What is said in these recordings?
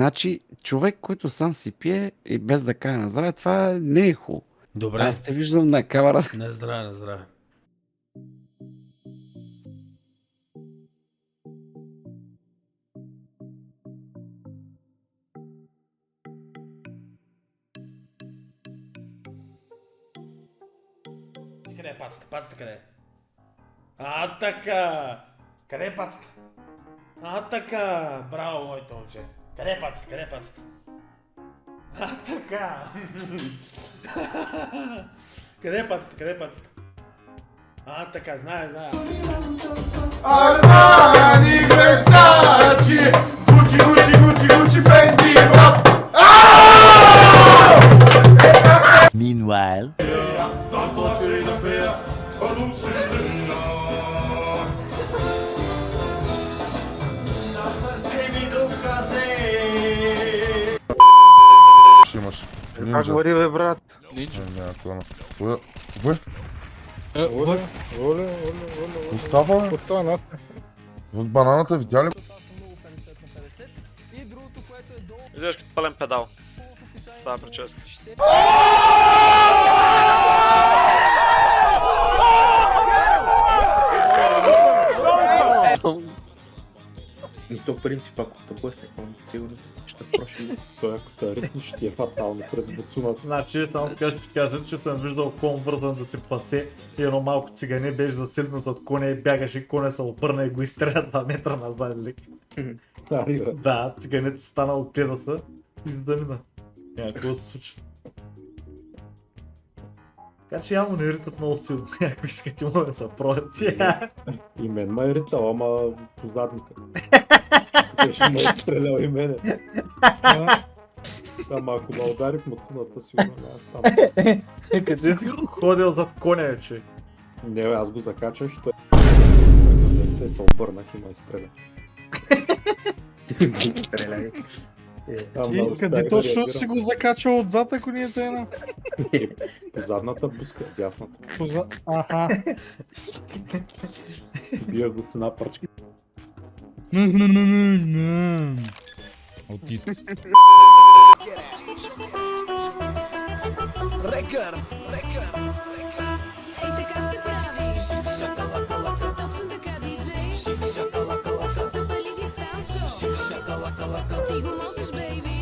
Значи, човек, който сам си пие и без да кае на здраве, това не е хубаво. Добре. Аз те виждам на камера. На здраве, на здраве. Къде е пацата? Пацата къде е? А, така! Къде е пацата? А, така! Браво, моето момче. Къде е пацата? Къде е пацата? А, така! Къде е пацата? Къде е пацата? А, така, знае. Armani, Versace, Gucci, Fendi, brap. Meanwhile, Имаш. Как говори, бе, брат? Няма клана. Оле. Остава, бе. От бананата видя ли? Изглеждаш като пълен педал. Става прическа. И то принцип, ако те блъсне, сигурно ще спроши. Той ако те ритни, ще ти е фатално през буцуната. Значи, само така ще ти кажа, че съм виждал клон вързан да се пасе и едно малко цигане беше зацелено зад коня и бягаше, коня се обърна и го изстреля 2 метра назад. Да, цигането станало гледа се и замина. Някакво се случи. Така че явно не ритат много силно, ако искате му да се проят. И мен ме е ритал, ама по задника. Те ще ме е стрелял и мене. Ама ако ме удари в мъткуната, сигурно няма там. Къде си ходил зад коня, че? Не, бе, аз го закачах и той... Те се обърнах и ме изстреля. Стреляй. Къде точно си го закачал отзад, ако ни е тена? По задната пуска, дясната. Аха. Бия го с една пръчка. аутист. Ей, така се прави. Точно така, диджей. Запали ги станчо. Ти го можеш, бейби.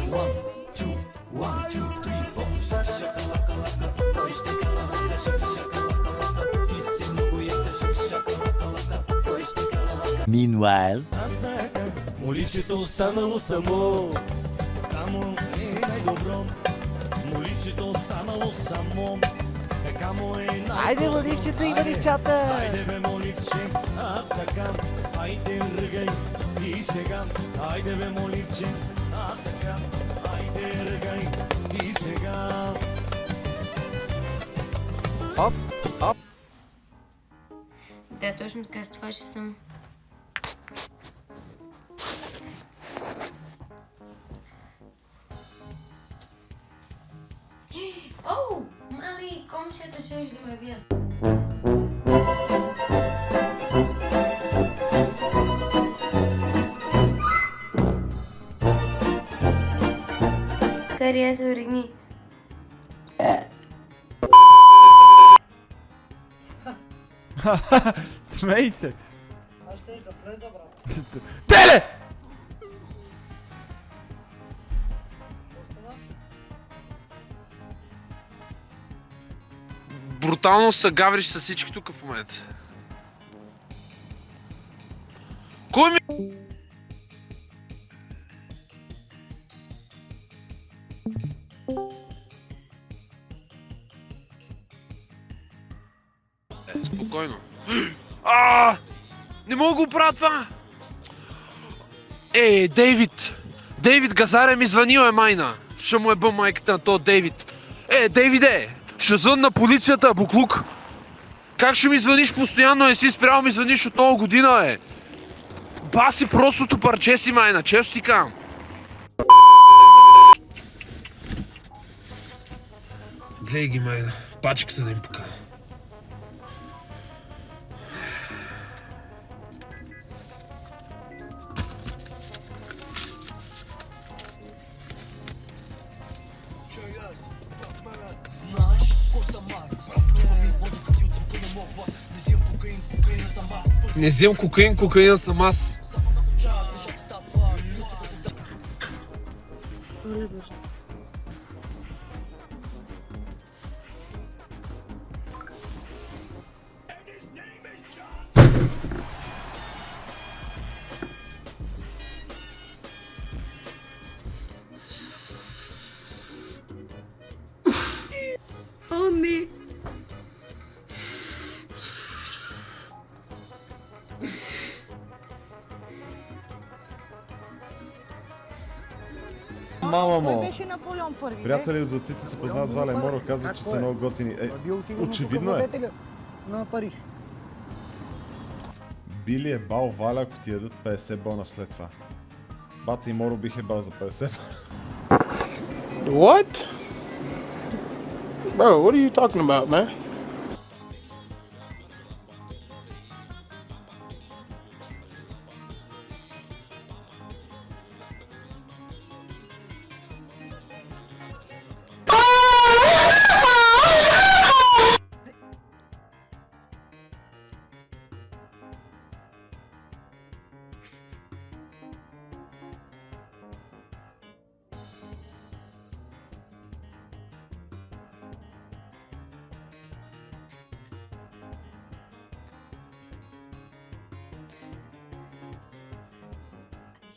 Кой ще калавака? Ти си много яка. Кой ще калавака? Meanwhile, Моличето останало само. Камо е най-добро. Моличето останало само. Камо е най-добро. Айде, моливчета и моливчата! Айде бе, моливче, а така. Айде, ръгай и сега. Айде бе, моливче, а така. Айде, ръгай и сега. Да, точно така, с това ще съм. О, мали, комшията ще ме видят. Кария се оригни. Смей се! Аз ще да влеза, брат. Теле! Брутално са гавриш с всички тук в момента. Кой ми... Спокойно. Не мога да го правя това! Дейвид! Дейвид Газаря ми звънил майна. Ще му бъм майката на то Дейвид. Дейвиде! Ще звън на полицията, буклук! Как ще ми звъниш постоянно? Не си спрял ми звъниш от много година, Баси простото парче си, майна, често ти кам. Гледай ги, майна. Пачката да им пука. Не взем кокаин, кокаин съм аз. О, не. Мама му. Беше Наполеон първи. Приятели от Златица се познават с Валя и Моро, казват, че са много готини. Очевидно е. На Париж. Били е бал Валя, ако ти ядат 50 бона след това. Бата и Моро бих е бал за 50. What? Bro, what are you talking about, man?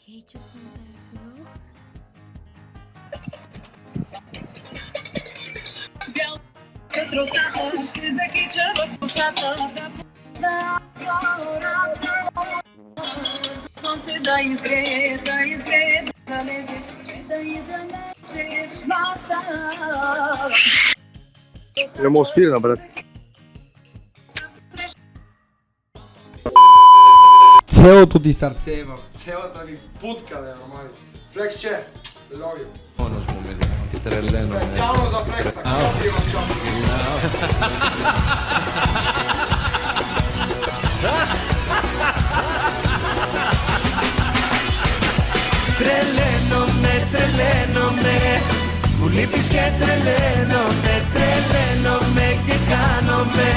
Hate you sometimes, you know? Не мога свирна, брат. Целото ти сърце е в цялата ми путка, бе, Романи. Флексче, love you. Специално за флекса, какво си имам чопа? Τρελαίνομαι, μου λείπεις και τρελαίνομαι και κάνομαι